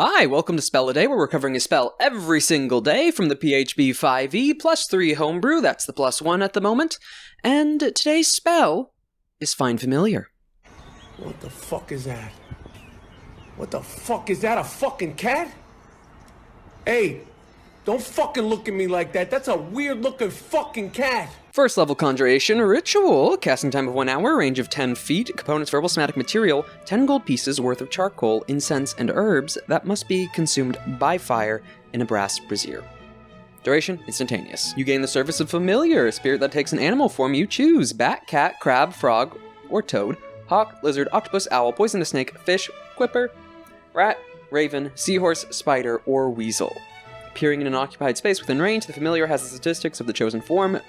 Hi, welcome to Spell a Day, where we're covering a spell every single day from the PHB 5e +3 homebrew, that's the +1 at the moment, and today's spell is Find Familiar. What the fuck is that? What the fuck is that, a fucking cat? Hey, don't fucking look at me like that, that's a weird looking fucking cat! First level Conjuration Ritual, casting time of 1 hour, range of 10 feet, components verbal somatic material, 10 gold pieces worth of charcoal, incense, and herbs that must be consumed by fire in a brass brazier. Duration, instantaneous. You gain the service of Familiar, a spirit that takes an animal form you choose: bat, cat, crab, frog, or toad, hawk, lizard, octopus, owl, poisonous snake, fish, quipper, rat, raven, seahorse, spider, or weasel. Appearing in an occupied space within range, the Familiar has the statistics of the chosen form,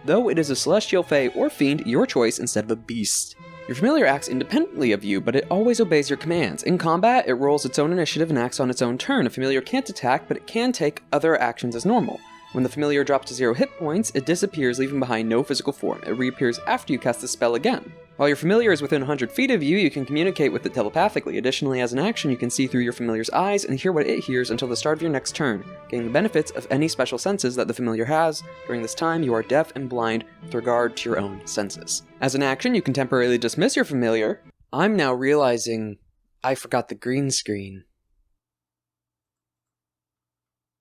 though it is a celestial, fae, or fiend, your choice instead of a beast. Your Familiar acts independently of you, but it always obeys your commands. In combat, it rolls its own initiative and acts on its own turn. A Familiar can't attack, but it can take other actions as normal. When the Familiar drops to 0 hit points, it disappears, leaving behind no physical form. It reappears after you cast the spell again. While your Familiar is within 100 feet of you, you can communicate with it telepathically. Additionally, as an action, you can see through your Familiar's eyes and hear what it hears until the start of your next turn, gaining the benefits of any special senses that the Familiar has. During this time, you are deaf and blind with regard to your own senses. As an action, you can temporarily dismiss your Familiar. I'm now realizing I forgot the green screen.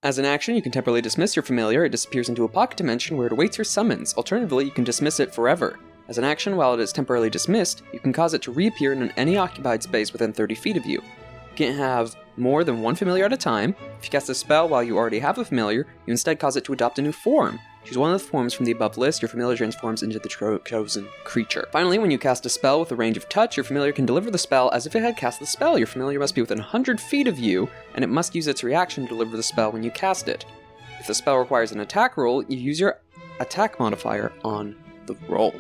As an action, you can temporarily dismiss your Familiar. It disappears into a pocket dimension where it awaits your summons. Alternatively, you can dismiss it forever. As an action, while it is temporarily dismissed, you can cause it to reappear in any occupied space within 30 feet of you. You can't have more than one Familiar at a time. If you cast a spell while you already have a Familiar, you instead cause it to adopt a new form. Choose one of the forms from the above list, your Familiar transforms into the chosen creature. Finally, when you cast a spell with a range of touch, your Familiar can deliver the spell as if it had cast the spell. Your Familiar must be within 100 feet of you, and it must use its reaction to deliver the spell when you cast it. If the spell requires an attack roll, you use your attack modifier on the roll.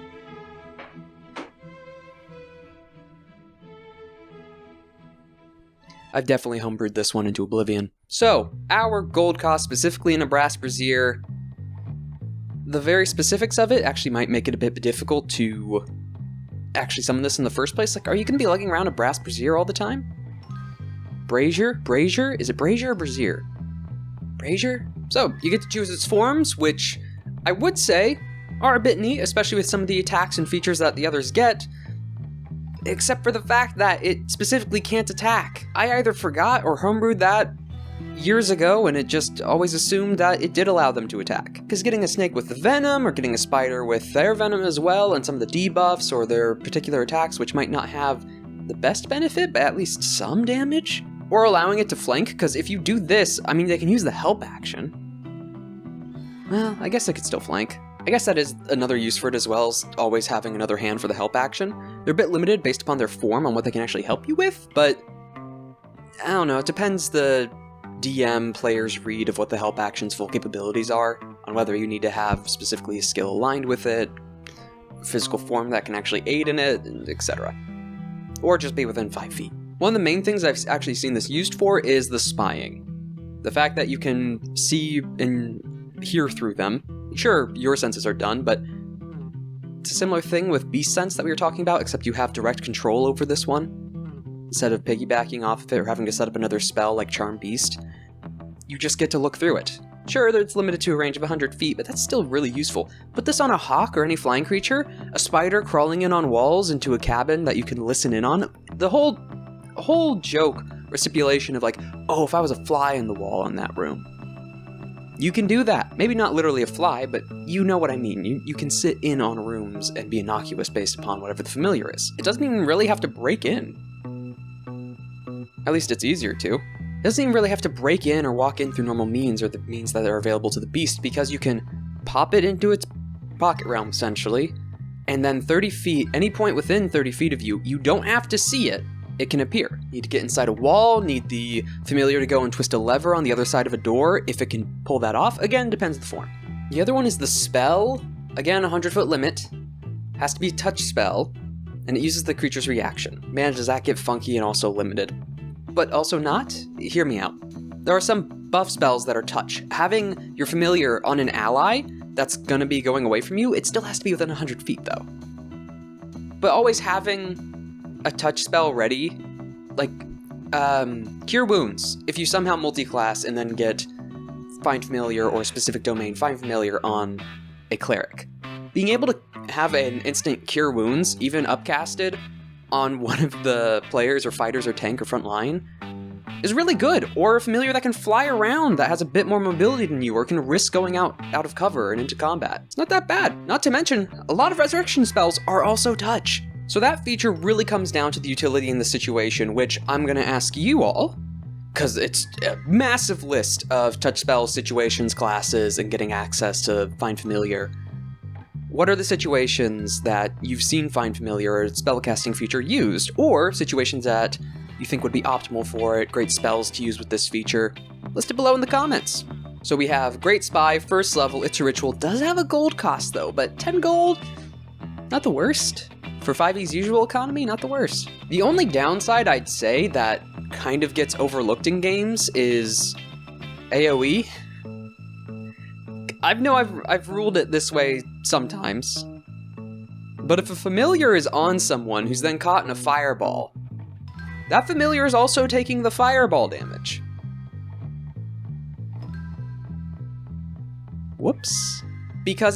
I've definitely homebrewed this one into oblivion. So, our gold cost specifically in a brass brazier, the very specifics of it actually might make it a bit difficult to actually summon this in the first place. Like, are you going to be lugging around a brass brazier all the time? Brazier? Brazier? Is it brazier or brazier? Brazier? So, you get to choose its forms, which I would say are a bit neat, especially with some of the attacks and features that the others get, except for the fact that it specifically can't attack. I either forgot or homebrewed that years ago, and it just always assumed that it did allow them to attack. Because getting a snake with the venom, or getting a spider with their venom as well, and some of the debuffs or their particular attacks, which might not have the best benefit, but at least some damage, or allowing it to flank, because if you do this, I mean, they can use the help action. Well, I guess they could still flank. I guess that is another use for it, as well as always having another hand for the help action. They're a bit limited based upon their form on what they can actually help you with, but I don't know, it depends the DM player's read of what the help action's full capabilities are, on whether you need to have specifically a skill aligned with it, physical form that can actually aid in it, etc. Or just be within 5 feet. One of the main things I've actually seen this used for is the spying. The fact that you can see and hear through them. Sure, your senses are done, but it's a similar thing with Beast Sense that we were talking about, except you have direct control over this one. Instead of piggybacking off of it or having to set up another spell like Charm Beast, you just get to look through it. Sure, it's limited to a range of 100 feet, but that's still really useful. Put this on a hawk or any flying creature, a spider crawling in on walls into a cabin that you can listen in on. The whole joke or stipulation of like, oh, if I was a fly in the wall in that room. You can do that. Maybe not literally a fly, but you know what I mean. You can sit in on rooms and be innocuous based upon whatever the Familiar is. It doesn't even really have to break in. At least it's easier to. It doesn't even really have to break in or walk in through normal means or the means that are available to the beast, because you can pop it into its pocket realm, essentially, and then 30 feet, any point within 30 feet of you, you don't have to see it. It can appear. Need to get inside a wall, need the Familiar to go and twist a lever on the other side of a door. If it can pull that off, again, depends on the form. The other one is the spell. Again, 100-foot limit. Has to be a touch spell, and it uses the creature's reaction. Man, does that get funky and also limited. But also not? Hear me out. There are some buff spells that are touch. Having your Familiar on an ally that's gonna be going away from you, it still has to be within 100 feet, though. But always having a touch spell ready, like, Cure Wounds. If you somehow multi-class and then get Find Familiar or specific domain Find Familiar on a cleric. Being able to have an instant Cure Wounds, even upcasted, on one of the players or fighters or tank or front line is really good. Or a familiar that can fly around, that has a bit more mobility than you, or can risk going out of cover and into combat. It's not that bad. Not to mention, a lot of resurrection spells are also touch. So that feature really comes down to the utility in the situation, which I'm gonna ask you all, because it's a massive list of touch spells, situations, classes, and getting access to Find Familiar. What are the situations that you've seen Find Familiar or spellcasting feature used, or situations that you think would be optimal for it, great spells to use with this feature? List it below in the comments. So we have Great Spy, first level, it's a ritual, does have a gold cost though, but 10 gold, not the worst. For 5e's usual economy, not the worst. The only downside I'd say that kind of gets overlooked in games is AoE. I've ruled it this way sometimes, but if a familiar is on someone who's then caught in a fireball, that familiar is also taking the fireball damage. Whoops. Because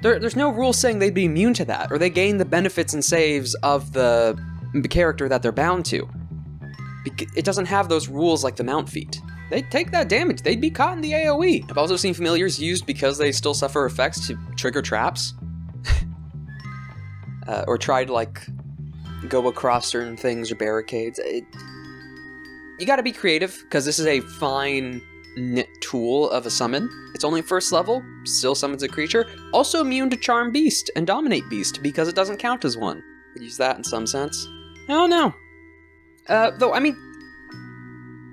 there's no rule saying they'd be immune to that, or they gain the benefits and saves of the character that they're bound to. It doesn't have those rules like the mount feat. They'd take that damage, they'd be caught in the AoE. I've also seen familiars used because they still suffer effects to trigger traps. Or try to like go across certain things or barricades. You gotta be creative, because this is a fine knit tool of a summon. It's only first level, still summons a creature. Also immune to Charm Beast and Dominate Beast, because it doesn't count as one. Could use that in some sense. I don't know. Though, I mean,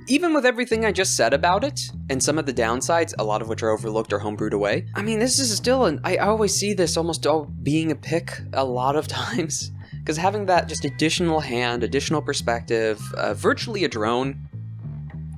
even with everything I just said about it, and some of the downsides, a lot of which are overlooked or homebrewed away, I mean, this is still I always see this almost all being a pick a lot of times. Because having that just additional hand, additional perspective, virtually a drone.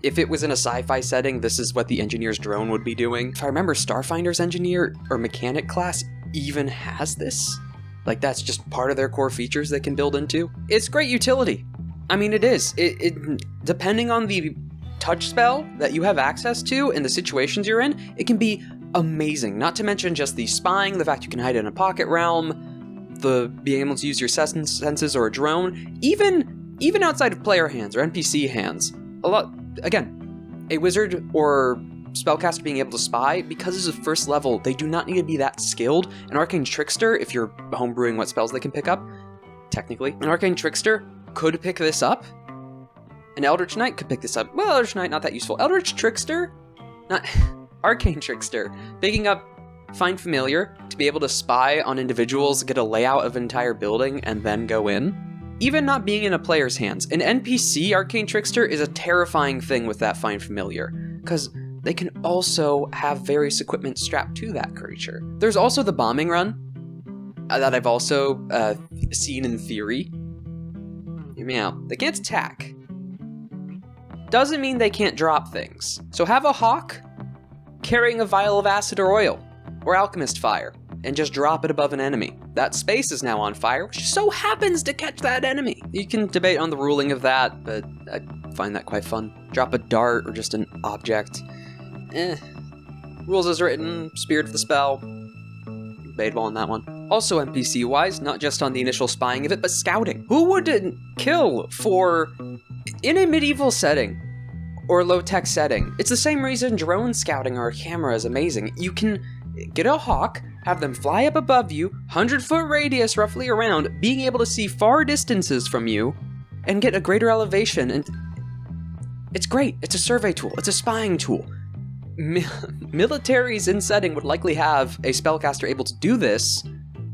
If it was in a sci-fi setting, this is what the engineer's drone would be doing. If I remember, Starfinder's engineer or mechanic class even has this. Like, that's just part of their core features they can build into. It's great utility. I mean, it is. It depending on the touch spell that you have access to and the situations you're in, it can be amazing. Not to mention just the spying, the fact you can hide in a pocket realm, the being able to use your senses or a drone, even outside of player hands or NPC hands. Again, a wizard or spellcaster being able to spy, because it's a first level, they do not need to be that skilled. An Arcane Trickster, if you're homebrewing what spells they can pick up, technically, an Arcane Trickster could pick this up. An Eldritch Knight could pick this up. Well, Eldritch Knight, not that useful. Eldritch Trickster? Not Arcane Trickster. Picking up Find Familiar to be able to spy on individuals, get a layout of an entire building, and then go in. Even not being in a player's hands. An NPC Arcane Trickster is a terrifying thing with that Find Familiar, because they can also have various equipment strapped to that creature. There's also the bombing run that I've also seen in theory. Hear me out. They can't attack. Doesn't mean they can't drop things. So have a hawk carrying a vial of acid or oil, or alchemist fire, and just drop it above an enemy. That space is now on fire, which so happens to catch that enemy. You can debate on the ruling of that, but I find that quite fun. Drop a dart or just an object. Rules as written, spirit of the spell. Debatable on that one. Also NPC-wise, not just on the initial spying of it, but scouting. Who wouldn't kill for, in a medieval setting, or low-tech setting? It's the same reason drone scouting or a camera is amazing. You can get a hawk, have them fly up above you, 100-foot radius roughly around, being able to see far distances from you, and get a greater elevation, and it's great. It's a survey tool. It's a spying tool. Militaries in setting would likely have a spellcaster able to do this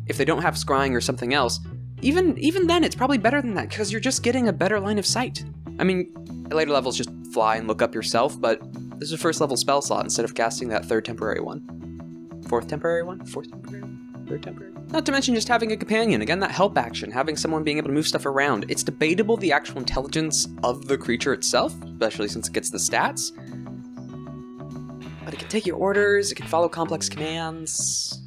if they don't have scrying or something else. Even then, it's probably better than that, because you're just getting a better line of sight. I mean, at later levels, just fly and look up yourself, but this is a first level spell slot instead of casting that third temporary one. Fourth temporary one? Fourth temporary one? Third temporary? Not to mention just having a companion. Again, that help action, having someone being able to move stuff around. It's debatable the actual intelligence of the creature itself, especially since it gets the stats. But it can take your orders, it can follow complex commands.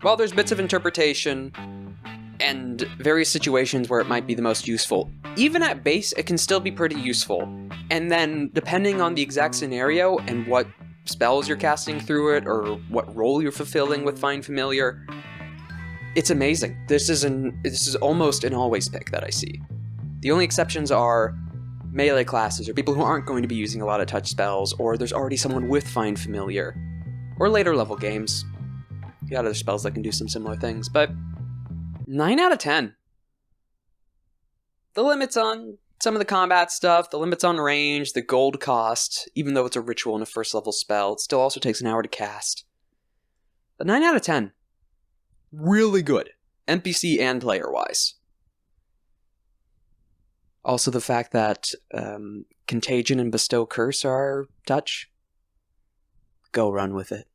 While there's bits of interpretation and various situations where it might be the most useful, even at base, it can still be pretty useful. And then, depending on the exact scenario and what spells you're casting through it, or what role you're fulfilling with Find Familiar, it's amazing. This is almost an always pick that I see. The only exceptions are melee classes, or people who aren't going to be using a lot of touch spells, or there's already someone with Find Familiar, or later level games. You got other spells that can do some similar things, but 9 out of 10. The limits on some of the combat stuff, the limits on range, the gold cost, even though it's a ritual and a first level spell, it still also takes an hour to cast. But 9 out of 10. Really good. NPC and player-wise. Also the fact that Contagion and Bestow Curse are touch. Go run with it.